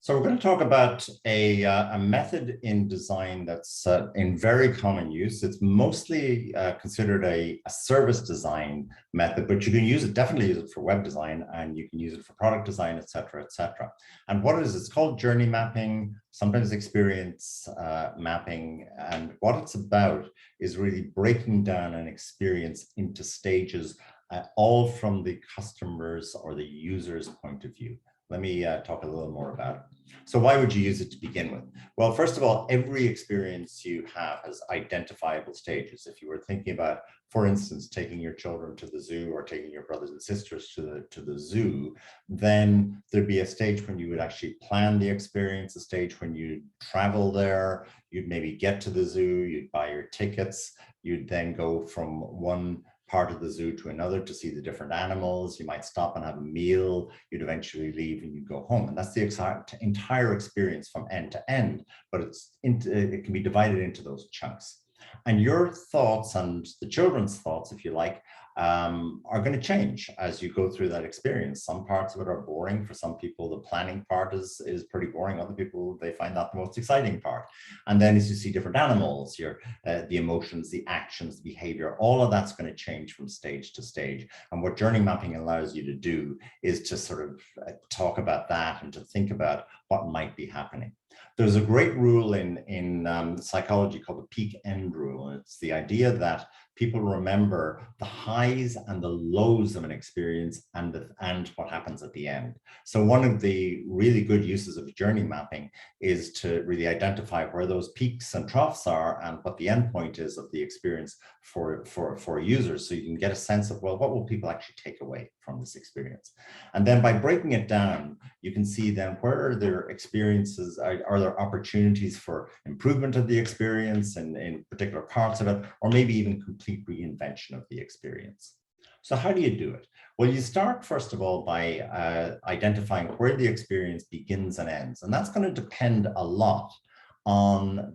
So we're going to talk about a method in design that's in very common use. It's mostly considered a service design method, but you can use it, definitely use it for web design, and you can use it for product design, et cetera, et cetera. And what it is, it's called journey mapping, sometimes experience mapping. And what it's about is really breaking down an experience into stages, all from the customer's or the user's point of view. Let me talk a little more about it. So why would you use it to begin with? Well, first of all, every experience you have has identifiable stages. If you were thinking about, for instance, taking your children to the zoo or taking your brothers and sisters to the zoo, then there'd be a stage when you would actually plan the experience, a stage when you travel there, you'd maybe get to the zoo, you'd buy your tickets, you'd then go from one part of the zoo to another to see the different animals. You might stop and have a meal. You'd eventually leave and you go home. And that's the entire experience from end to end, but it can be divided into those chunks. And your thoughts and the children's thoughts, if you like, are going to change as you go through that experience. Some parts of it are boring. For some people, the planning part is pretty boring. Other people, they find that the most exciting part. And then as you see different animals, the emotions, the actions, the behavior, all of that's going to change from stage to stage. And what journey mapping allows you to do is to sort of talk about that and to think about what might be happening. There's a great rule in psychology called the peak end rule. And it's the idea that people remember the highs and the lows of an experience and what happens at the end. So one of the really good uses of journey mapping is to really identify where those peaks and troughs are and what the end point is of the experience for users. So you can get a sense of, well, what will people actually take away from this experience? And then by breaking it down, you can see then where are there experiences, are there opportunities for improvement of the experience and in particular parts of it, or maybe even complete reinvention of the experience. So how do you do it? Well, you start first of all by identifying where the experience begins and ends. And that's going to depend a lot on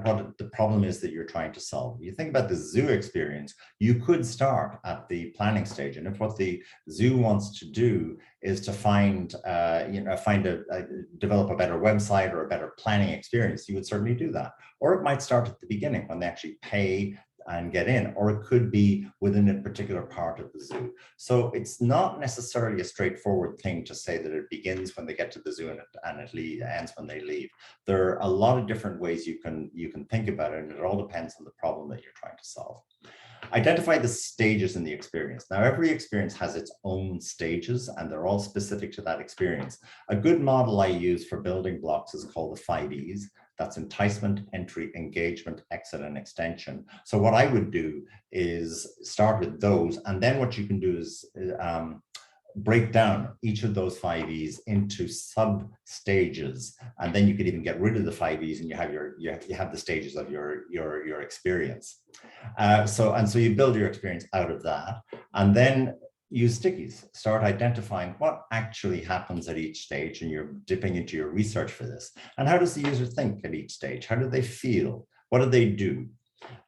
what the problem is that you're trying to solve. If you think about the zoo experience, you could start at the planning stage. And if what the zoo wants to do is to develop a better website or a better planning experience, you would certainly do that. Or it might start at the beginning when they actually pay and get in, or it could be within a particular part of the zoo. So it's not necessarily a straightforward thing to say that it begins when they get to the zoo and it ends when they leave. There are a lot of different ways you can think about it, and it all depends on the problem that you're trying to solve. Identify the stages in the experience. Now, every experience has its own stages, and they're all specific to that experience. A good model I use for building blocks is called the 5 E's. That's enticement, entry, engagement, exit, and extension. So what I would do is start with those, and then what you can do is break down each of those 5 E's into sub stages, and then you could even get rid of the 5 E's and you have the stages of your experience. So you build your experience out of that, and then use stickies. Start identifying what actually happens at each stage, and you're dipping into your research for this. And how does the user think at each stage? How do they feel? What do they do?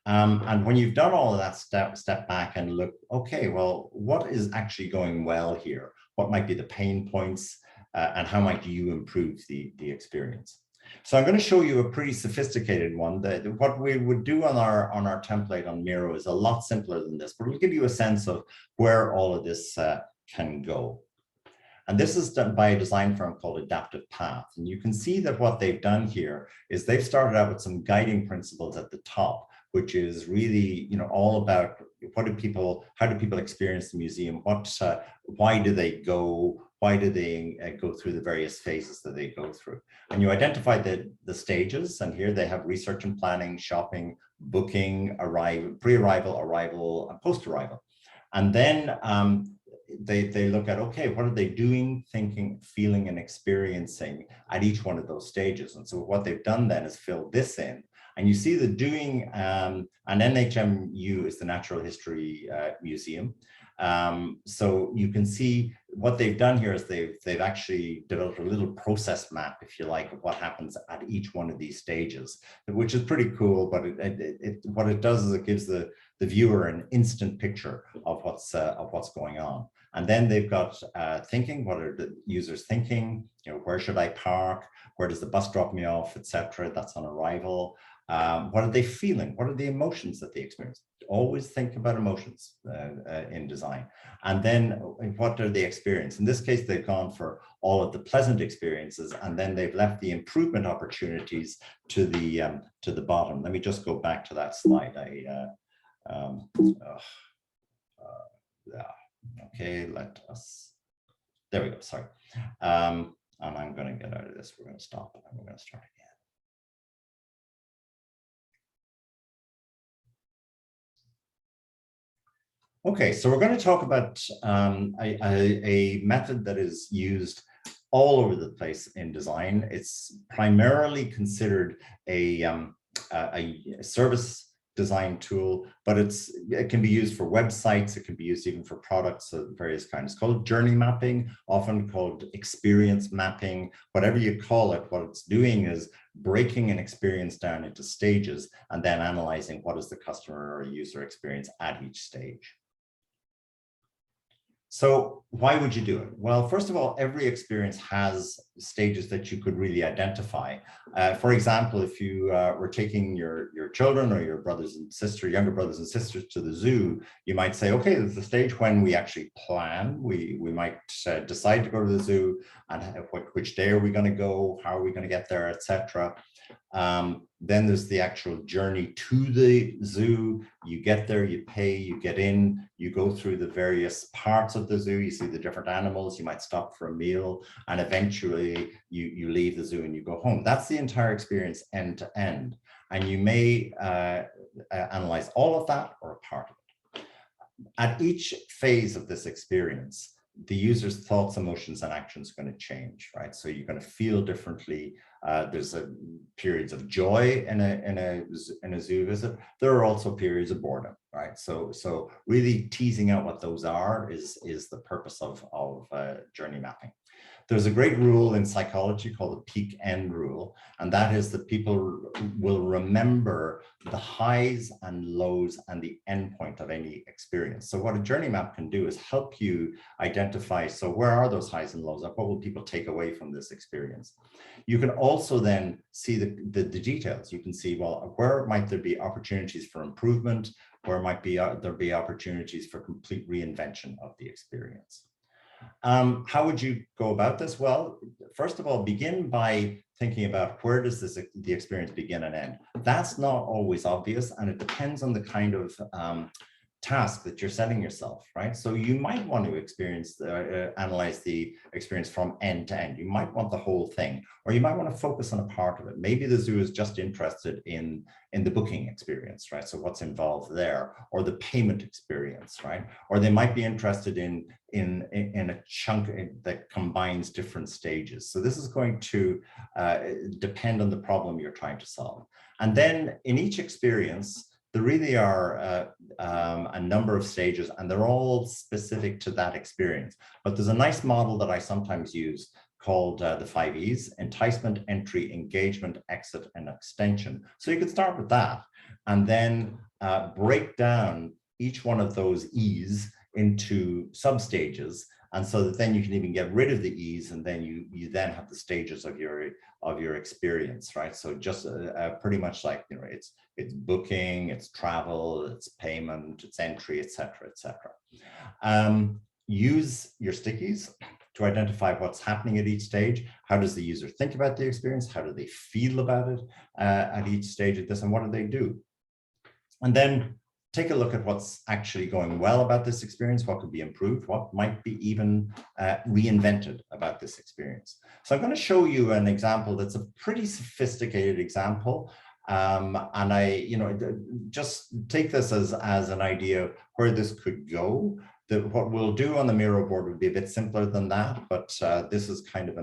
And when you've done all of that, step back and look, okay, well, what is actually going well here? What might be the pain points, and how might you improve the experience? So I'm going to show you a pretty sophisticated one. What we would do on our template on Miro is a lot simpler than this, but it'll give you a sense of where all of this can go. And this is done by a design firm called Adaptive Path. And you can see that what they've done here is they've started out with some guiding principles at the top, which is really, all about how do people experience the museum? Why do they go? Why do they go through the various phases that they go through? And you identify the stages, and here they have research and planning, shopping, booking, pre-arrival, arrival, and post-arrival. And then they look at, okay, what are they doing, thinking, feeling, and experiencing at each one of those stages? And so what they've done then is fill this in. And you see the doing, and NHMU is the Natural History Museum. So you can see what they've done here is they've actually developed a little process map, if you like, of what happens at each one of these stages, which is pretty cool. But what it does is it gives the viewer an instant picture of what's going on. And then they've got thinking. What are the users thinking? Where should I park? Where does the bus drop me off, etc.? That's on arrival. What are they feeling? What are the emotions that they experience? Always think about emotions in design. And then what are they experience? In this case, they've gone for all of the pleasant experiences, and then they've left the improvement opportunities to the bottom. Let me just go back to that slide. Okay, let us, there we go, sorry. And I'm going to get out of this. We're going to stop and we're going to start again. Okay, so we're going to talk about a method that is used all over the place in design. It's primarily considered a service design tool, but it can be used for websites. It can be used even for products of various kinds. It's called journey mapping, often called experience mapping. Whatever you call it, what it's doing is breaking an experience down into stages and then analyzing what is the customer or user experience at each stage. So why would you do it? Well, first of all, every experience has stages that you could really identify. For example, if you were taking your children or your brothers and sisters, younger brothers and sisters to the zoo, you might say, okay, there's the stage when we actually plan. We might decide to go to the zoo, and which day are we going to go? How are we going to get there, etc. Then there's the actual journey to the zoo. You get there, you pay, you get in, you go through the various parts of the zoo, you see the different animals, you might stop for a meal, and eventually you leave the zoo and you go home. That's the entire experience end to end. And you may analyze all of that or a part of it. At each phase of this experience, the user's thoughts, emotions, and actions are going to change, right? So you're going to feel differently. There's periods of joy in a zoo visit. There are also periods of boredom, right? So really teasing out what those are is the purpose of journey mapping. There's a great rule in psychology called the peak end rule, and that is that people will remember the highs and lows and the end point of any experience. So what a journey map can do is help you identify, so where are those highs and lows? What will people take away from this experience? You can also then see the details. You can see, well, where might there be opportunities for improvement? Where might there be opportunities for complete reinvention of the experience? How would you go about this? Well, first of all, begin by thinking about where does the experience begin and end. That's not always obvious, and it depends on the kind of task that you're setting yourself, right? So you might want to analyze the experience from end to end. You might want the whole thing, or you might want to focus on a part of it. Maybe the zoo is just interested in the booking experience, right? So what's involved there, or the payment experience, right? Or they might be interested in a chunk that combines different stages. So this is going to depend on the problem you're trying to solve. And then in each experience, there really are a number of stages, and they're all specific to that experience. But there's a nice model that I sometimes use called the 5 E's: enticement, entry, engagement, exit, and extension. So you could start with that and then break down each one of those E's into sub-stages. And so that then you can even get rid of the E's, and then you then have the stages of your experience, right? So just pretty much like, it's booking, it's travel, it's payment, it's entry, etc., etc. Use your stickies to identify what's happening at each stage. How does the user think about the experience? How do they feel about it at each stage of this, and what do they do? And then take a look at what's actually going well about this experience, what could be improved, what might be even reinvented about this experience. So I'm going to show you an example that's a pretty sophisticated example. And I, just take this as an idea of where this could go. What we'll do on the Miro board would be a bit simpler than that, but this is kind of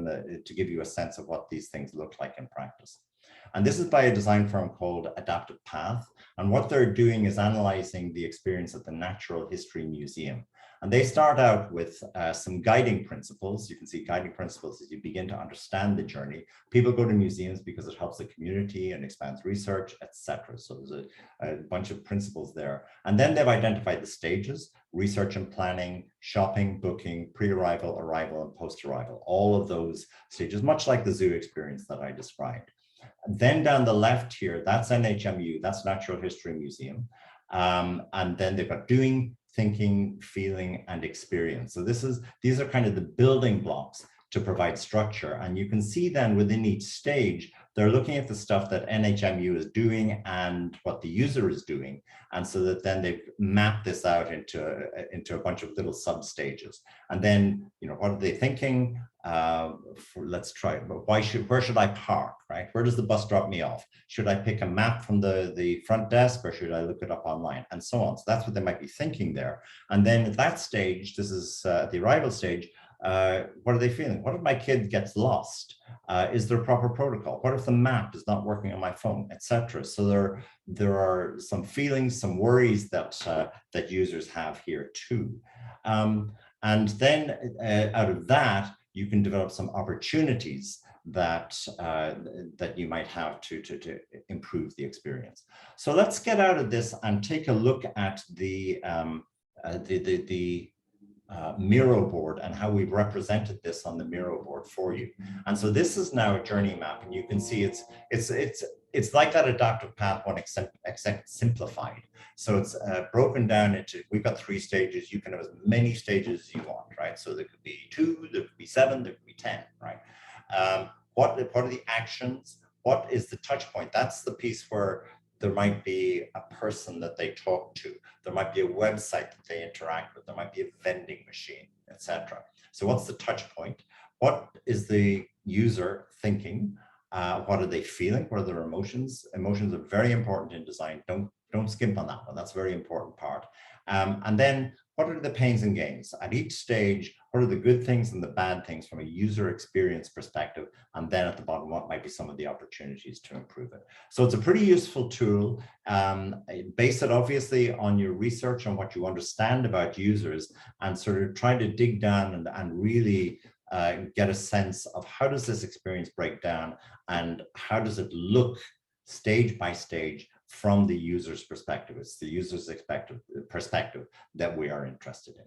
to give you a sense of what these things look like in practice. And this is by a design firm called Adaptive Path. And what they're doing is analyzing the experience at the Natural History Museum. And they start out with some guiding principles. You can see guiding principles as you begin to understand the journey. People go to museums because it helps the community and expands research, etc. So there's a bunch of principles there. And then they've identified the stages: research and planning, shopping, booking, pre-arrival, arrival, and post-arrival. All of those stages, much like the zoo experience that I described. Then down the left here, that's NHMU, that's Natural History Museum. And then they've got doing, thinking, feeling, and experience. So these are kind of the building blocks to provide structure. And you can see then within each stage, they're looking at the stuff that NHMU is doing and what the user is doing. And so that then they've mapped this out into a bunch of little sub stages. And then, what are they thinking? Let's try it. Where should I park, right? Where does the bus drop me off? Should I pick a map from the front desk, or should I look it up online, and so on? So that's what they might be thinking there. And then at that stage, this is the arrival stage, what are they feeling? What if my kid gets lost? Is there proper protocol? What if the map is not working on my phone, etc.? So there are some feelings, some worries that users have here too. And then out of that, you can develop some opportunities that you might have to improve the experience. So let's get out of this and take a look at the Miro board and how we've represented this on the Miro board for you. And so this is now a journey map, and you can see it's like that adaptive path one, except simplified. So it's broken down into, we've got 3 stages. You can have as many stages as you want, right? So there could be 2, there could be 7, there could be 10, right? What are the actions? What is the touch point? That's the piece where there might be a person that they talk to. There might be a website that they interact with. There might be a vending machine, etc. So what's the touch point? What is the user thinking? What are they feeling? What are their emotions? Emotions are very important in design. Don't skimp on that one. That's a very important part. And then what are the pains and gains? At each stage, what are the good things and the bad things from a user experience perspective? And then at the bottom, what might be some of the opportunities to improve it? So it's a pretty useful tool. Base it obviously on your research, on what you understand about users, and sort of try to dig down and really get a sense of how does this experience break down and how does it look stage by stage from the user's perspective. It's the user's perspective that we are interested in.